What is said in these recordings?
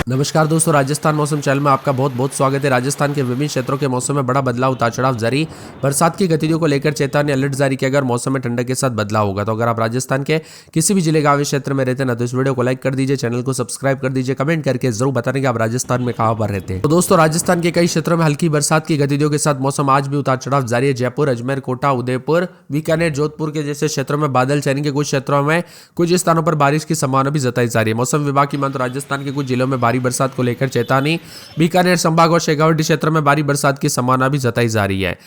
नमस्कार दोस्तों, राजस्थान मौसम चैनल में आपका बहुत बहुत स्वागत है। राजस्थान के विभिन्न क्षेत्रों के मौसम में बड़ा बदलाव, उतार चढ़ाव जारी। बरसात की गतिविधियों को लेकर चेतावनी अलर्ट जारी किया गया। अगर मौसम में ठंडक के साथ बदलाव होगा तो अगर आप राजस्थान के किसी भी जिले गाँव क्षेत्र में रहते हैं ना, तो इस वीडियो को लाइक कर दीजिए, चैनल को सब्सक्राइब कर दीजिए, कमेंट करके जरूर बताने कि आप राजस्थान में कहाँ पर रहते हैं। तो दोस्तों, राजस्थान के कई क्षेत्रों में हल्की बरसात की गतिविधियों के साथ मौसम आज भी उतार चढ़ाव जारी है। जयपुर, अजमेर, कोटा, उदयपुर, बीकानेर, जोधपुर के जैसे क्षेत्रों में बादल छाने के, कुछ क्षेत्रों में कुछ स्थानों पर बारिश की संभावना भी जताई जा रही है। मौसम विभाग की माने तो राजस्थान के कुछ जिलों में भारी बरसात को लेकर चेतावनी। बीकानेर संभाग और शेखावाटी क्षेत्र में भारी बरसात की संभावना भी जताई जा रही है।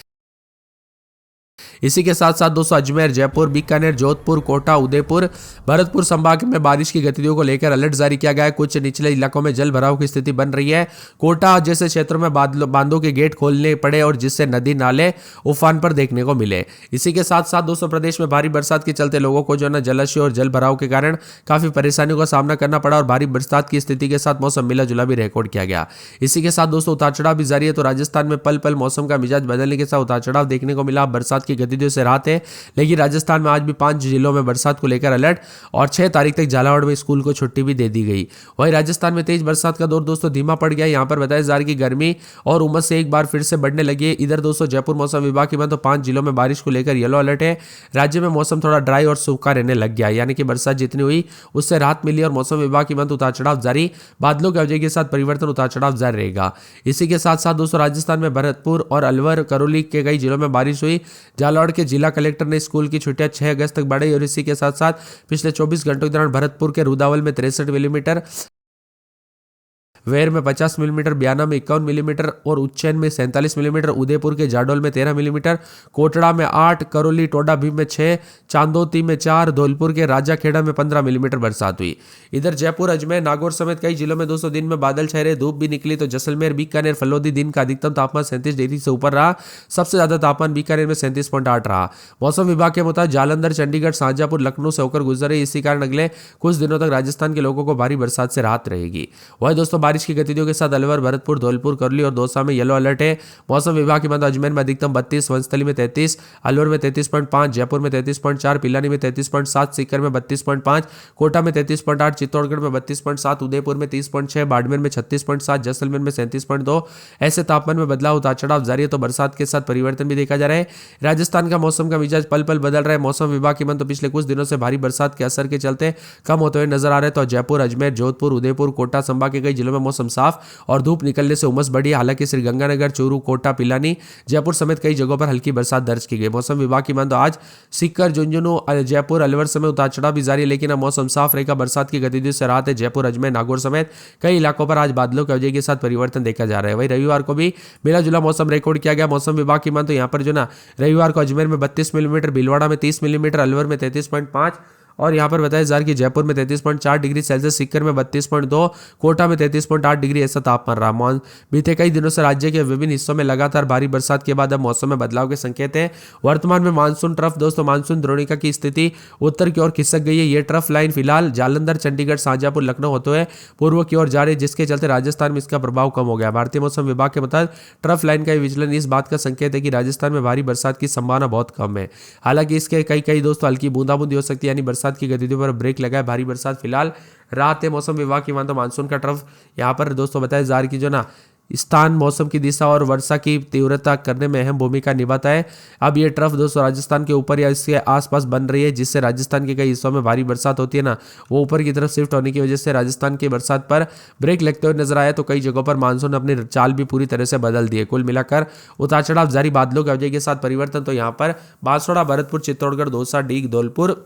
इसी के साथ साथ दोस्तों, अजमेर, जयपुर, बीकानेर, जोधपुर, कोटा, उदयपुर, भरतपुर संभाग में बारिश की गतिविधियों को लेकर अलर्ट जारी किया गया है। कुछ निचले इलाकों में जल भराव की स्थिति बन रही है। कोटा जैसे क्षेत्रों में बांधों के गेट खोलने पड़े और जिससे नदी नाले उफान पर देखने को मिले। इसी के साथ साथ दोस्तों, प्रदेश में भारी बरसात के चलते लोगों को जो है ना जलाशय और जल भराव के कारण काफी परेशानियों का सामना करना पड़ा और भारी बरसात की स्थिति के साथ मौसम मिला जुला भी रिकॉर्ड किया गया। इसी के साथ दोस्तों, उतार चढ़ाव भी जारी है। तो राजस्थान में पल पल मौसम का मिजाज बदलने के साथ उतार चढ़ाव देखने को मिला। बरसात की गतिविधियों से राहत है, लेकिन राजस्थान में आज भी 5 जिलों में बरसात को लेकर अलर्ट और 6 तारीख तक झालावाड़ में स्कूल को छुट्टी भी दे दी गई। वहीं राजस्थान में तेज बरसात का दौर दोस्तों धीमा पड़ गया। यहां पर बताया जा रहा है कि गर्मी और उमस से एक बार फिर से बढ़ने लगी है। इधर दोस्तों, जयपुर मौसम विभाग की माने तो 5 जिलों में बारिश को लेकर येलो अलर्ट है। राज्य में मौसम थोड़ा ड्राई और सूखा रहने लग गया, यानी कि बरसात जितनी हुई उससे राहत मिली और मौसम विभाग की माने तो उतार चढ़ाव जारी। बादलों की वजह के साथ परिवर्तन, उतार चढ़ाव जारी रहेगा। इसी के साथ साथ दोस्तों, राजस्थान में भरतपुर और अलवर, करौली के कई जिलों में बारिश हुई। झालावाड़ के जिला कलेक्टर ने स्कूल की छुट्टियां 6 अगस्त तक बढ़ाई और इसी के साथ साथ पिछले 24 घंटों के दौरान भरतपुर के रुदावल में 63 मिलीमीटर, वेर में 50 मिलीमीटर, बयाना में 51 मिलीमीटर और उज्जैन में 47 मिलीमीटर, उदयपुर के जाडोल में 13 मिलीमीटर, कोटड़ा में 8, करौली टोडा भीम में 6, चांदोती में 4, धौलपुर के राजाखेड़ा में 15 मिलीमीटर बरसात हुई। इधर जयपुर, अजमेर, नागौर समेत कई जिलों में दोस्तों दिन में बादल छाए रहे, धूप भी निकली। तो जैसलमेर, बीकानेर, फलोदी दिन का अधिकतम तापमान 37 डिग्री से ऊपर रहा। सबसे ज्यादा तापमान बीकानेर में 37.8 रहा। मौसम विभाग के मुताबिक जालंधर, चंडीगढ़, शाहजहांपुर, लखनऊ से होकर गुजरे। इसी कारण अगले कुछ दिनों तक राजस्थान के लोगों को भारी बरसात से राहत रहेगी। वही दोस्तों, बारिश की गतिविधियों के साथ अलवर, भरतपुर, धौलपुर, करौली और दौसा में येलो अलर्ट है। मौसम विभाग की माने अजमेर में अधिकतम 32, वंशतली में 33, अलवर में 33.5, जयपुर में 33.4, पिलानी में 33.7, सीकर में 32.5, कोटा में 33.8, चित्तौड़गढ़ में 32.7, उदयपुर में 30.6, बाड़मेर में 36.7, जैसलमेर में 37.2। ऐसे तापमान में बदलाव, उतार चढ़ाव जारी है। तो बरसात के साथ परिवर्तन भी देखा जा रहा है। राजस्थान का मौसम का मिजाज पल पल बदल रहा है। मौसम विभाग की माने तो पिछले कुछ दिनों से भारी बरसात के असर के चलते कम होते हुए नजर आ रहे हैं। तो जयपुर, अजमेर, जोधपुर, उदयपुर, कोटा संभाग के कई जिलों में मौसम साफ और धूप निकलने से उमस बढ़ी। हालांकि श्रीगंगानगर, चूरू, कोटा, पिलानी, जयपुर समेत कई जगहों पर हल्की बरसात दर्ज की गई। मौसम विभाग की माने तो आज सीकर, झुंझुनू, जयपुर, अलवर समेत उतार चढ़ाव भी जारी है, लेकिन अब मौसम साफ रहेगा। बरसात की गतिविधियों से राहत है। जयपुर, अजमेर, नागौर समेत कई इलाकों पर आज बादलों की वजह के साथ परिवर्तन देखा जा रहा है। वही रविवार को भी मिला जुला मौसम रिकॉर्ड किया गया। मौसम विभाग की माने तो यहाँ पर जो ना रविवार को अजमेर में 32 मिलीमीटर, भीलवाड़ा में 30 मिलीमीटर, अलवर में 33.5 और यहाँ पर बताया जा रहा है कि जयपुर में 33.4 डिग्री सेल्सियस, सीकर में 32.2, कोटा में 33.8 डिग्री ऐसा तापमान रहा। बीते कई दिनों से राज्य के विभिन्न हिस्सों में लगातार भारी बरसात के बाद अब मौसम में बदलाव के संकेत हैं। वर्तमान में मानसून ट्रफ दोस्तों, मानसून द्रोणिका की स्थिति उत्तर की ओर खिसक गई है। ये ट्रफ लाइन फिलहाल जालंधर, चंडीगढ़, शाहजहांपुर, लखनऊ होते हुए पूर्व की ओर जा रही है, जिसके चलते राजस्थान में इसका प्रभाव कम हो गया। भारतीय मौसम विभाग के मुताबिक ट्रफ लाइन का विचलन इस बात का संकेत है कि राजस्थान में भारी बरसात की संभावना बहुत कम है। हालांकि इसके कई दोस्तों हल्की बूंदाबूंदी हो सकती है, यानी बरसात की गतिविधियों पर ब्रेक लगा है। भारी बरसात फिलहाल रात है। मौसम विभाग की माने तो मानसून का ट्रफ यहाँ पर दोस्तों बताया जा रहा है कि जो ना स्थान, मौसम की दिशा और वर्षा की तीव्रता करने में अहम भूमिका निभाता है। अब ये ट्रफ दोस्तों राजस्थान के ऊपर या इसके आसपास बन रही है, जिससे राजस्थान के कई हिस्सों में भारी बरसात होती है ना, वो ऊपर की तरफ शिफ्ट होने की वजह से राजस्थान की बरसात पर ब्रेक लगते हुए नजर आया। तो कई जगहों पर मानसून अपनी चाल भी पूरी तरह से बदल दी है। कुल मिलाकर उतार चढ़ाव जारी, बादलों की वजह के साथ परिवर्तन। तो यहाँ पर बांसवाड़ा, भरतपुर, चित्तौड़गढ़, दौसा, डीग, धौलपुर,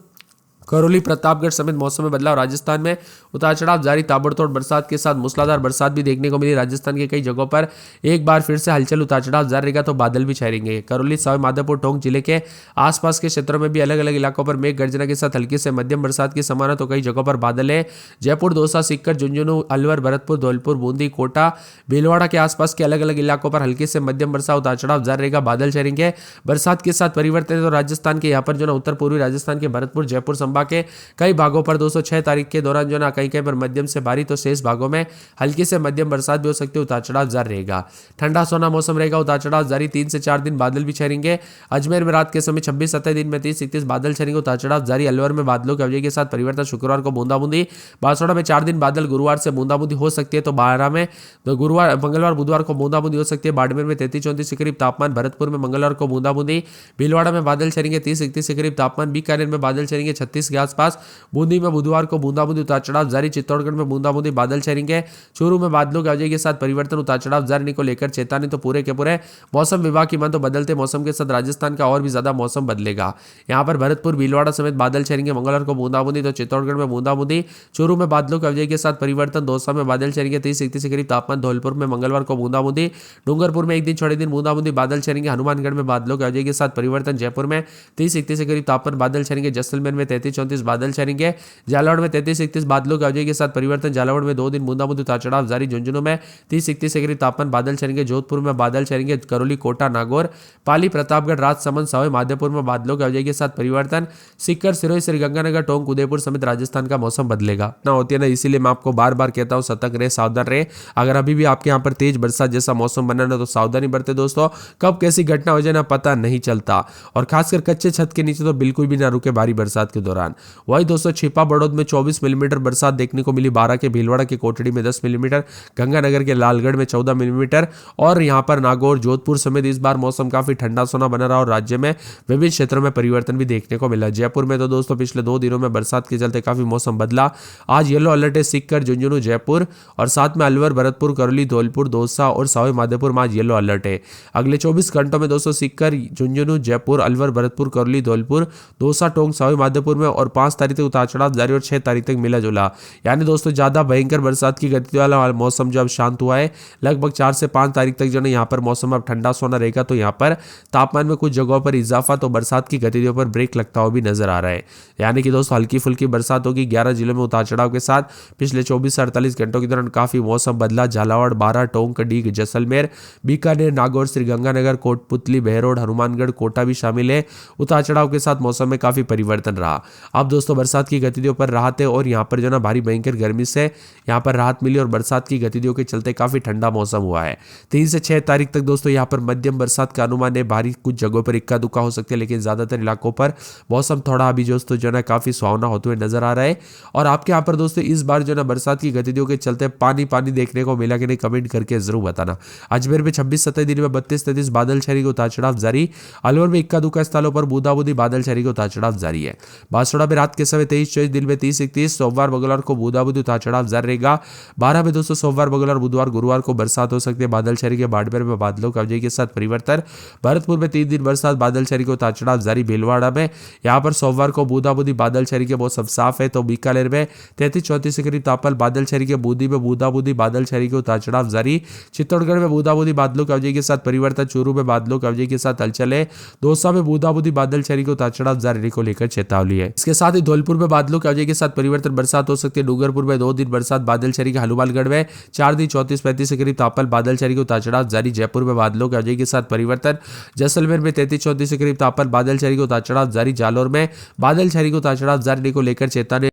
करौली, प्रतापगढ़ समेत मौसम में बदलाव। राजस्थान में उतार चढ़ाव जारी, ताबड़तोड़ बरसात के साथ मूसलाधार बरसात भी देखने को मिली। राजस्थान के कई जगहों पर एक बार फिर से हलचल, उतार चढ़ाव जारी रहेगा। तो बादल भी छाएंगे। करौली, सवाई माधोपुर, टोंक जिले के आसपास के क्षेत्रों में भी अलग अलग इलाकों पर मेघ गर्जना के साथ हल्की से मध्यम बरसात की संभावना। तो कई जगहों पर बादल है। जयपुर, दौसा, सीकर, झुंझुनू, अलवर, भरतपुर, धौलपुर, बूंदी, कोटा, भीलवाड़ा के आसपास के अलग अलग इलाकों पर हल्की से मध्यम बरसात, उतार चढ़ाव जारी रहेगा। बादल छाएंगे। बरसात के साथ परिवर्तन। तो राजस्थान के यहाँ पर जो ना उत्तर पूर्वी राजस्थान के भरतपुर, जयपुर संभाग संभाग के कई भागों पर दोस्तों 6 तारीख के दौरान जो ना कहीं कहीं पर मध्यम से भारी तो शेष भागों में हल्की से मध्यम बरसात भी हो सकती है, उतार चढ़ाव जारी रहेगा। ठंडा सोना मौसम रहेगा, उतार चढ़ाव जारी। 3 से 4 दिन बादल भी छेड़ेंगे। अजमेर में रात के समय 26-27 दिन में 30-31 बादल छेड़ेंगे, उतार चढ़ाव जारी। अलवर में बादलों की अवधि के साथ परिवर्तन, शुक्रवार को बूंदाबूंदी। बांसवाड़ा में 4 दिन बादल, गुरुवार से बूंदाबूंदी हो सकती है। तो 12 में तो गुरुवार मंगलवार बुधवार को बूंदाबूंदी हो सकती है। बाड़मेर में 33-34 के करीब तापमान। भरतपुर में मंगलवार को बूंदाबूंदी। भीलवाड़ा में बादल छेड़ेंगे, 30-31 के करीब तापमान। बीकानेर में बादल छेड़ेंगे 36 के आसपास। बूंदी में बुधवार को बूंदाबूंदी, उतार चढ़ाव जारी। चित्तौड़गढ़ में बूंदाबूंदी, बादल छेड़ेंगे। चूरू में बादलों की अवधि के साथ परिवर्तन, उतार चढ़ाव जारी को लेकर चेतावनी। तो पूरे के पूरे मौसम विभाग की मान तो बदलते मौसम के साथ राजस्थान का और भी ज्यादा मौसम बदलेगा। यहाँ पर भरतपुर भीलवाड़ा समेत बादल छेड़ेंगे। मंगलवार को बूंदाबूंदी, तो चित्तौड़गढ़ में बूंदाबूंदी। चूरू में बादलों की अवधि के साथ परिवर्तन। दौसा में बादल छेड़ेंगे, 30-31 के करीब तापमान। धौलपुर में मंगलवार को बूंदाबूंदी। डूंगरपुर में एक दिन छोड़े दिन बूंदाबूंदी, बादल छेड़ेंगे। हनुमानगढ़ में बादलों की अवधि के साथ परिवर्तन। जयपुर में 30-31 के करीब तापमान, बादल छेड़ेंगे। जैसलमेर में 33-34 बादल छेड़ेंगे। झालावाड़ में 33-31 बादलों की अवधि के साथ परिवर्तन। झालावाड़ में 2 दिन बूंदाबूंदी, उतार चढ़ाव जारी। झुंझुनू में 30-31 के करीब तापमान, बादल छेड़ेंगे। जोधपुर में बादल छेड़ेंगे। करौली, कोटा, नागौर, पाली, प्रतापगढ़, राजसमंद, सवाई माधोपुर में बादलों की अवधि के साथ परिवर्तन। सीकर, सिरोही, श्रीगंगानगर, टोंक, उदयपुर समेत राजस्थान का मौसम बदलेगा ना होती है ना, इसीलिए मैं आपको बार बार कहता हूं सतर्क रहे, सावधान रहे। अगर अभी भी आपके यहाँ पर तेज बरसात जैसा मौसम बना ना, तो सावधानी बरते दोस्तों। कब कैसी घटना हो जाए ना पता नहीं चलता, और खासकर कच्चे छत के नीचे तो बिल्कुल भी ना रुके भारी बरसात के दौरान। वही दोस्तों छिपा बड़ौद में 24 मिलीमीटर बरसात देखने को मिली। 12 के भीलवाड़ा के कोटड़ी में 10 मिलीमीटर, गंगानगर के लालगढ़ में 14 मिलीमीटर, और यहाँ पर नागौर, जोधपुर समेत इस बार मौसम काफी ठंडा सोना बना रहा और राज्य में विभिन्न क्षेत्रों में परिवर्तन भी देखने को मिला। जयपुर में तो दोस्तों पिछले 2 दिनों में बरसात के चलते काफी मौसम बदला। आज येलो अलर्ट है सीकर, झुंझुनू, जयपुर, और साथ में अलवर, भरतपुर, करौली, धौलपुर, दौसा और सवाई माधोपुर में आज येलो अलर्ट है। अगले 24 घंटों में दोस्तों सीकर, झुंझुनू, जयपुर, अलवर, भरतपुर, करौली, धौलपुर, दौसा, टोंक, सवाई माधोपुर में, और 5 तारीख तक उतार चढ़ाव जारी और 6 तारीख तक मिला जुला। यानी दोस्तों ज्यादा भयंकर बरसात की गति वाला मौसम जो अब शांत हुआ है, लगभग 4 से 5 तारीख तक जो है यहाँ पर मौसम अब ठंडा सोना रहेगा। तो यहाँ पर तापमान में कुछ जगहों पर इजाफा, तो बरसात की गतिविधियों पर ब्रेक लगता हुआ भी नजर आ रहा है। यानी कि दोस्तों हल्की फुल्की बरसात होगी। 11 जिलों में उतार चढ़ाव के साथ पिछले 24 से 48 घंटों के दौरान काफी मौसम बदला। झालावाड़, बारां, टोंक, डीग, जैसलमेर, बीकानेर, नागौर, श्रीगंगानगर, कोटपुतली, बहरोड, हनुमानगढ़, कोटा भी शामिल है। उतार चढ़ाव के साथ मौसम में काफी परिवर्तन रहा। अब दोस्तों बरसात की गतिविधियों पर राहत है, और यहाँ पर जो ना भारी भयंकर गर्मी से यहाँ पर राहत मिली, और बरसात की गतिविधियों के चलते काफी ठंडा मौसम हुआ है। 3 से 6 तारीख तक दोस्तों यहाँ पर मध्यम बरसात का अनुमान है। भारी कुछ जगहों पर इक्का दुक्का हो सकती है, लेकिन ज्यादातर इलाकों पर मौसम थोड़ा अभी दोस्तों जो है काफी सुहावना होते हुए नजर आ रहा है। और आपके यहाँ पर दोस्तों इस बार जो ना बरसात की गतिविधियों के चलते पानी पानी देखने को मिला कि नहीं, कमेंट करके जरूर बताना। अजमेर में 26-27 दिन में 32-33 बादल छाने के उतार चढ़ाव जारी। अलवर में इक्का दुक्का स्थलों पर बूंदाबूंदी, बादल छाने के उतार चढ़ाव जारी है। बांसवाड़ा में रात के समय 23-24 दिन में 30-31, सोमवार मंगलवार को बूंदाबूंदी, उतार चढ़ाव जारी रहेगा। 12 में दोस्तों सोमवार मंगलवार बुधवार गुरुवार को बरसात हो सकती है, बादल छाने के। बाड़मेर में बादलों की अवधि के साथ परिवर्तन। भरतपुर में 3 दिन बरसात, बादल छाने के उतार चढ़ाव जारी। भीलवाड़ा में यहाँ पर सोमवार को बूंदाबूंदी, बादल छाने के मौसम साफ है। तो बीकानेर में 33-34 के करीब तापमान, बादल छाने के। बूंदी में बूंदाबूंदी, बादल छाने के उतार चढ़ाव जारी। चित्तौड़गढ़ में बूंदाबूंदी, बादलों की अवधि के साथ परिवर्तन। चूरू में बादलों की अवधि के साथ हलचल है। दौसा में बूंदाबूंदी, बादल छाने के उतार चढ़ाव जारी को लेकर चेतावनी है। इसके साथ ही धौलपुर में बादलों की अवधि के साथ परिवर्तन, बरसात हो सकती है। डूंगरपुर में 2 दिन बरसात, बादल छाने के। हनुमानगढ़ में 4 दिन 34-35 के करीब तापमान, बादल छाने के उतार चढ़ाव जारी। जयपुर में बादलों की अवधि के साथ परिवर्तन। जैसलमेर में 33-34 के करीब तापमान, बादल छाने के उतार चढ़ाव जारी। जालौर में बादल छाने के उतार चढ़ाव जारी को लेकर चेतावनी।